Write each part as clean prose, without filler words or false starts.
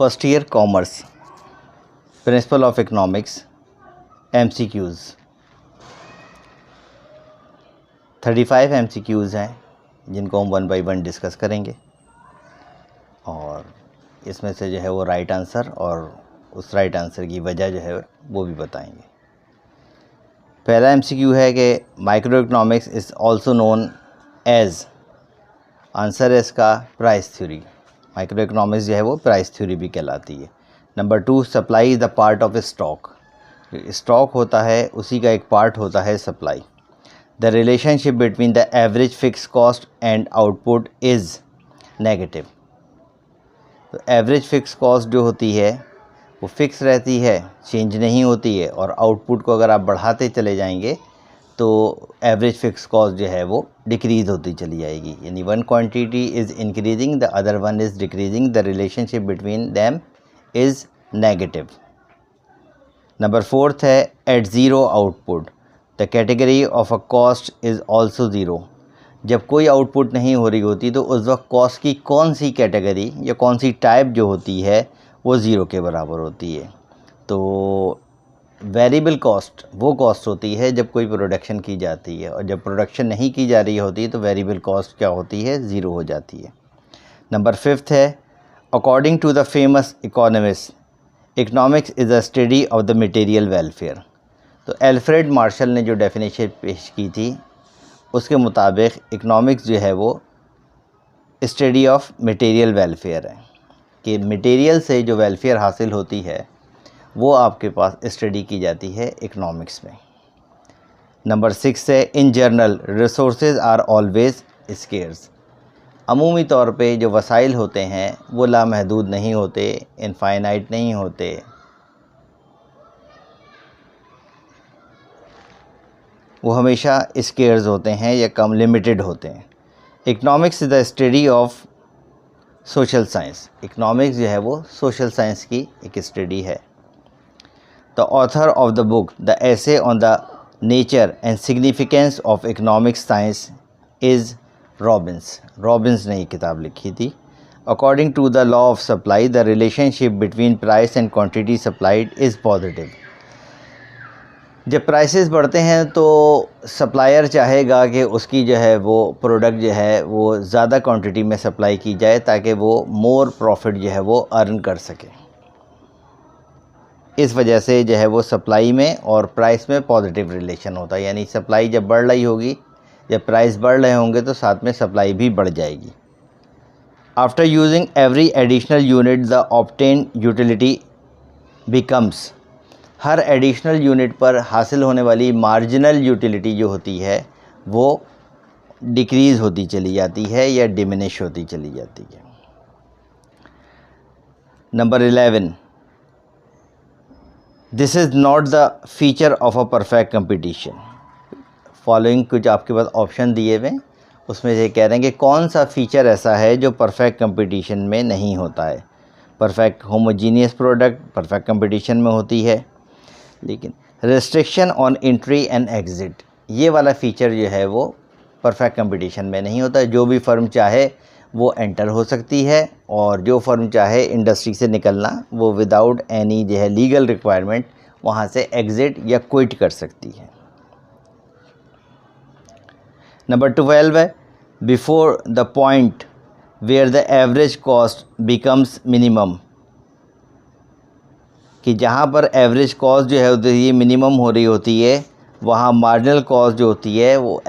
First year commerce, principle of economics, MCQs 35 MCQs हैं जिनको हम 1 बाई 1 डिस्कस करेंगे और इसमें से जो है वो राइट आंसर और उस राइट आंसर की वजह जो है वो भी बताएंगे। पहला MCQ है कि microeconomics is also known as, answer है इसका प्राइस थ्योरी। माइक्रो इकोनॉमिक्स जो है वो प्राइस थ्योरी भी कहलाती है। Number 2, supply is the part of stock. Stock होता है उसी का एक पार्ट होता है supply. The relationship between the average fix cost and output is negative. तो एवरेज फिक्स कॉस्ट जो होती है वो फिक्स रहती है, चेंज नहीं होती है, और आउटपुट को अगर आप बढ़ाते चले जाएंगे तो एवरेज फिक्स कॉस्ट जो है वो डिक्रीज़ होती चली जाएगी। यानी one quantity is increasing, the other one is decreasing, the relationship between them is negative. Number 4 है at zero output the category of a cost is also zero. जब कोई आउटपुट नहीं हो रही होती तो उस वक्त कॉस्ट की कौन सी कैटेगरी या कौन सी टाइप जो होती है वो ज़ीरो के बराबर होती है। तो वेरिएबल कॉस्ट वो कॉस्ट होती है जब कोई प्रोडक्शन की जाती है, और जब प्रोडक्शन नहीं की जा रही होती तो वेरिएबल कॉस्ट क्या होती है, ज़ीरो हो जाती है। नंबर 5 है according to the famous economist, economics is a study of the material welfare. तो एल्फ्रेड मार्शल ने जो डेफिनेशन पेश की थी उसके मुताबिक इकोनॉमिक्स जो है वो स्टडी ऑफ मटेरियल वेलफेयर है, कि मटेरियल से जो वेलफेयर हासिल होती है वो आपके पास स्टडी की जाती है इकोनॉमिक्स में। नंबर 6 है in general resources are always scarce. अमूमी तौर पे जो वसाइल होते हैं वो लामहदूद नहीं होते, इनफाइनाइट नहीं होते। वो हमेशा स्केर्स होते हैं या कम लिमिटेड होते हैं। Economics is the study of social science. Economics जो है वो सोशल साइंस की एक स्टडी है। The author of the book the essay on the nature and significance of economic science is Robbins. Robbins ने ये किताब लिखी थी। According to the law of supply the relationship between price and quantity supplied is positive. जब prices बढ़ते हैं तो supplier चाहेगा कि उसकी जो है वो प्रोडक्ट जो है वो ज़्यादा क्वांटिटी में सप्लाई की जाए ताकि वो मोर प्रॉफिट जो है वो अर्न कर सके। इस वजह से जो है वो सप्लाई में और प्राइस में पॉजिटिव रिलेशन होता है। यानी सप्लाई जब बढ़ रही होगी, जब प्राइस बढ़ रहे होंगे तो साथ में सप्लाई भी बढ़ जाएगी। After using every additional unit the obtain utility becomes. Her additional unit पर हासिल होने वाली मार्जिनल यूटिलिटी जो होती है वो डिक्रीज़ होती चली जाती है या डिमिनिश होती चली जाती है। Number 11, this is not the feature of a perfect competition. Following कुछ आपके पास ऑप्शन दिए हुए, उसमें से कह रहे हैं कि कौन सा फीचर ऐसा है जो परफेक्ट कंपटीशन में नहीं होता है। Perfect homogeneous product perfect competition में होती है, लेकिन restriction on entry and exit ये वाला फ़ीचर जो है वो परफेक्ट कंपटीशन में नहीं होता। जो भी फर्म चाहे वो एंटर हो सकती है, और जो फर्म चाहे इंडस्ट्री से निकलना वो विदाउट एनी जो है लीगल रिक्वायरमेंट वहाँ से एग्ज़िट या क्विट कर सकती है। नंबर 12 है before the point where the average cost becomes minimum. कि जहाँ पर एवरेज कॉस्ट जो है ये मिनिमम हो रही होती है, वहाँ मार्जिनल कॉस्ट जो होती है वो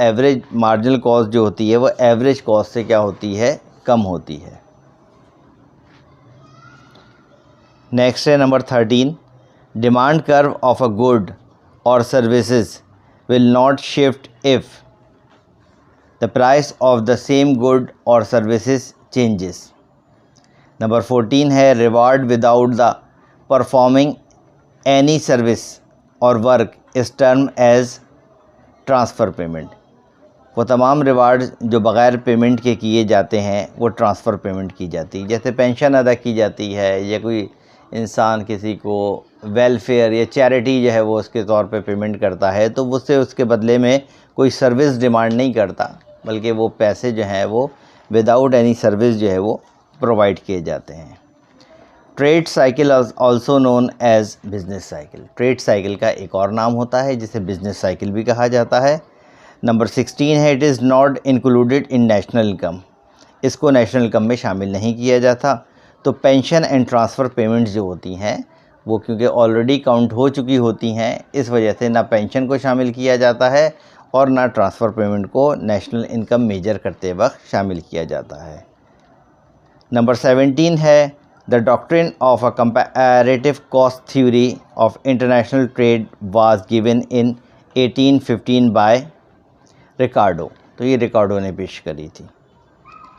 मार्जिनल कॉस्ट जो होती है वो एवरेज कॉस्ट से क्या होती है, कम होती है। नेक्स्ट है number 13, demand curve of a good or services will not shift if the price of the same good or services changes. Number 14 है reward without the performing any service or work is term as transfer payment. वो तमाम reward जो बग़ैर payment के किए जाते हैं वो ट्रांसफ़र पेमेंट की जाती है। जैसे पेंशन अदा की जाती है या कोई इंसान किसी को वेलफेयर या चैरिटी जो है वो उसके तौर पे पेमेंट करता है तो उससे उसके बदले में कोई सर्विस डिमांड नहीं करता, बल्कि वो पैसे जो हैं वो विदाउट एनी सर्विस जो है वो प्रोवाइड किए जाते हैं। Trade cycle also known as business cycle. Trade cycle का एक और नाम होता है जिसे बिजनेस साइकिल भी कहा जाता है। नंबर 16 है, it is not included in national income. इसको नेशनल इनकम में शामिल नहीं किया जाता। तो पेंशन एंड ट्रांसफ़र पेमेंट्स जो होती हैं वो क्योंकि ऑलरेडी काउंट हो चुकी होती हैं, इस वजह से ना पेंशन को शामिल किया जाता है और ना ट्रांसफ़र पेमेंट को नेशनल इनकम मेजर करते वक्त शामिल किया जाता है। नंबर 17 है, the doctrine of a comparative cost theory of international trade was given in 1815 by Ricardo. तो ये रिकार्डो ने पेश करी थी।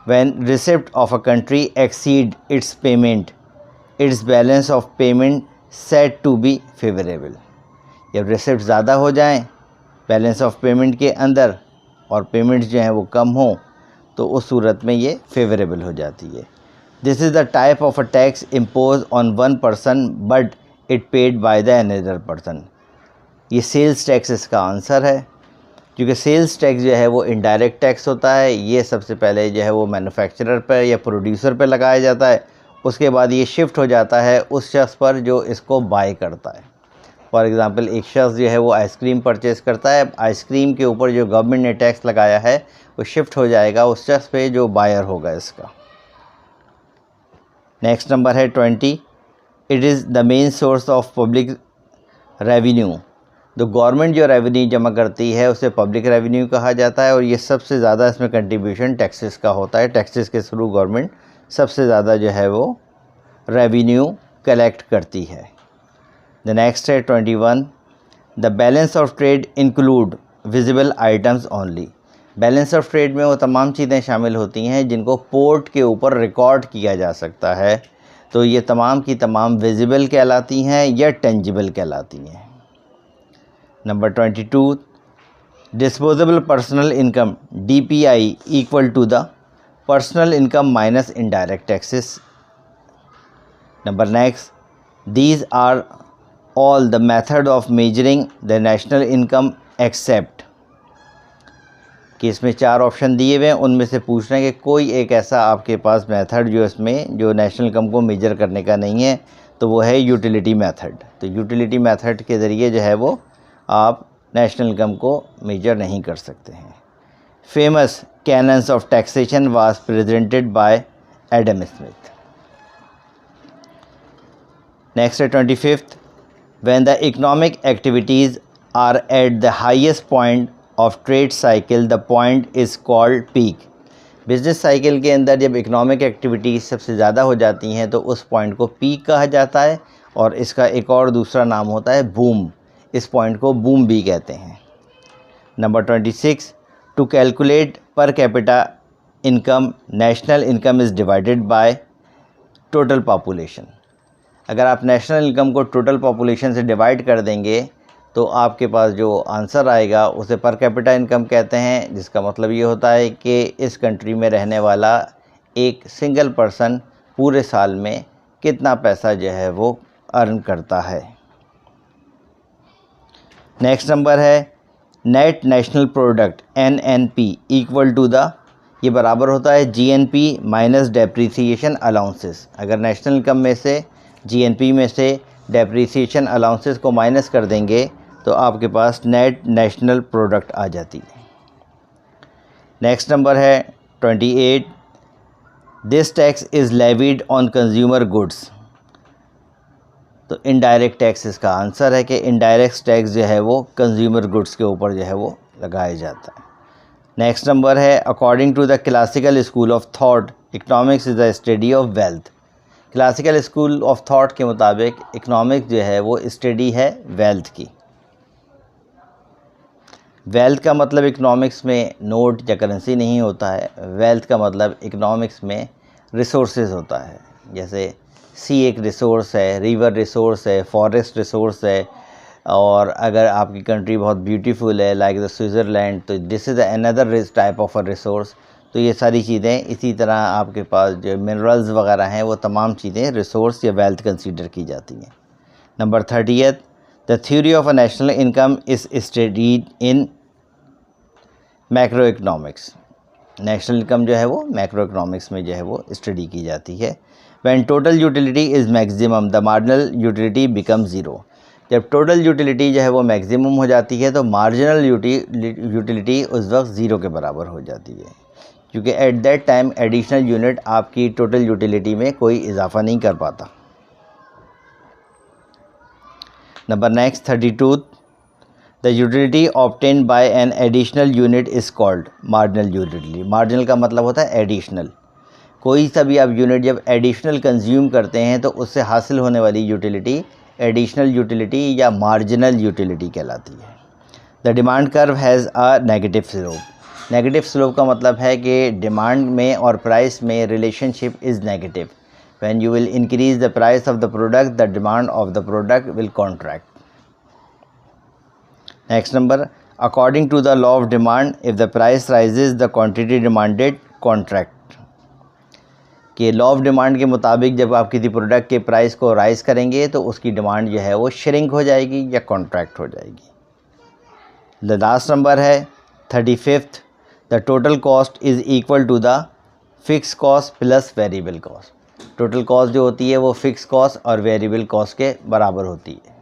When receipt of a country exceed its payment, its balance of payment said to be favorable। जब receipt ज़्यादा हो जाएं बैलेंस ऑफ पेमेंट के अंदर और पेमेंट्स जो हैं वो कम हों तो उस सूरत में ये फेवरेबल हो जाती है। This is the type of a tax impose on one person but it paid by the another person. ये सेल्स टैक्स इसका आंसर है, क्योंकि सेल्स टैक्स जो है वो इनडायरेक्ट टैक्स होता है। ये सबसे पहले जो है वो मैन्युफैक्चरर पर या प्रोड्यूसर पर लगाया जाता है, उसके बाद ये शिफ्ट हो जाता है उस शख्स पर जो इसको बाय करता है। फॉर एग्ज़ाम्पल एक शख्स जो है वो आइसक्रीम परचेज़ करता है, आइसक्रीम के ऊपर जो गवर्नमेंट ने टैक्स लगाया है वो शिफ्ट हो जाएगा उस शख्स पे जो बायर होगा इसका। नेक्स्ट नंबर है 20, it is the main source of public revenue. तो गवर्नमेंट जो रेवेन्यू जमा करती है उसे पब्लिक रेवेन्यू कहा जाता है और ये सबसे ज़्यादा इसमें कंट्रीब्यूशन टैक्सेस का होता है। टैक्सेस के थ्रू गवर्नमेंट सबसे ज़्यादा जो है वो रेवेन्यू कलेक्ट करती है। द नेक्स्ट है 21, the balance of trade include visible items only. Balance of trade में वो तमाम चीज़ें शामिल होती हैं जिनको पोर्ट के ऊपर रिकॉर्ड किया जा सकता है। तो ये तमाम की तमाम विजिबल कहलाती हैं या टेंजिबल कहलाती हैं। Number 22, disposable personal income DPI equal to the personal income minus indirect taxes. Number next, these are all the method of measuring the national income except. कि इसमें 4 ऑप्शन दिए हुए हैं, उनमें से पूछना है कि कोई एक ऐसा आपके पास मेथड जो इसमें जो नेशनल इनकम को मेजर करने का नहीं है, तो वो है यूटिलिटी मेथड। तो यूटिलिटी मेथड के ज़रिए जो है वो आप नेशनल इनकम को मेजर नहीं कर सकते हैं। Famous canons of taxation was presented by Adam Smith. Next है 25, when the economic activities are at the highest point of trade cycle the point is called peak. Business cycle के अंदर जब economic activities सबसे ज़्यादा हो जाती हैं तो उस पॉइंट को पीक कहा जाता है और इसका एक और दूसरा नाम होता है बूम। इस पॉइंट को बूम भी कहते हैं। Number 26, to calculate per capita income national income is divided by total population. अगर आप नेशनल इनकम को टोटल पॉपुलेशन से डिवाइड कर देंगे तो आपके पास जो आंसर आएगा उसे पर कैपिटा इनकम कहते हैं, जिसका मतलब ये होता है कि इस कंट्री में रहने वाला एक सिंगल पर्सन पूरे साल में कितना पैसा जो है वो अर्न करता है। नेक्स्ट नंबर है net national product NNP equal to the, ये बराबर होता है GNP माइनस डेप्रीसिएशन अलाउंसेस। अगर नेशनल इनकम में से GNP में से डेप्रीसिएशन अलाउंसेस को माइनस कर देंगे तो आपके पास नेट नेशनल प्रोडक्ट आ जाती है। नेक्स्ट नंबर है 28, this tax is levied on consumer goods. तो इनडायरेक्ट टैक्स इसका आंसर है कि इनडायरेक्ट टैक्स जो है वो कंज्यूमर गुड्स के ऊपर जो है वो लगाया जाता है। नेक्स्ट नंबर है according to the classical school of thought economics is the study of wealth. Classical school of thought के मुताबिक इकोनॉमिक्स जो है वो स्टडी है वेल्थ की। वेल्थ का मतलब इकोनॉमिक्स में नोट या करेंसी नहीं होता है। वेल्थ का मतलब इकोनॉमिक्स में रिसोर्सेज होता है। जैसे सी एक रिसोर्स है, रिवर रिसोर्स है, फॉरेस्ट रिसोर्स है, और अगर आपकी कंट्री बहुत ब्यूटीफुल है लाइक द स्विट्ज़रलैंड तो this is another type of a resource. तो ये सारी चीज़ें इसी तरह आपके पास जो मिनरल्स वगैरह हैं वो तमाम चीज़ें रिसोर्स या वेल्थ कंसीडर की जाती हैं। Number 30, the theory of a national income is studied in macro economics. National income जो है वो मैक्रो इकोनॉमिक्स में जो है वो स्टडी की जाती है। When total utility is maximum the marginal utility become zero. जब टोटल यूटिलिटी जो है वो मैक्सिमम हो जाती है तो मार्जिनल यूटिलिटी उस वक्त ज़ीरो के बराबर हो जाती है, क्योंकि at that time additional unit आपकी टोटल यूटिलिटी में कोई इजाफा नहीं कर पाता। Number next 32, the utility obtain bye an additional unit is called marginal utility. Marginal का मतलब होता है एडिशनल। कोई सा भी आप यूनिट जब एडिशनल कंज्यूम करते हैं तो उससे हासिल होने वाली यूटिलिटी एडिशनल यूटिलिटी या मार्जिनल यूटिलिटी कहलाती है। The demand curve has a negative slope. Negative slope का मतलब है कि डिमांड में और प्राइस में relationship is negative. When you will increase the price of the product the demand of the product will contract. Next number, according to the law of demand if the price rises the quantity demanded contract. कि law of demand के मुताबिक जब आप किसी product के price को rise करेंगे तो उसकी डिमांड जो है वो श्रिंक हो जाएगी या कॉन्ट्रैक्ट हो जाएगी। द लास्ट नंबर है 35th, the total cost is equal to the fix cost plus variable cost. Total cost जो होती है वो फिक्स कॉस्ट और वेरिएबल कॉस्ट के बराबर होती है।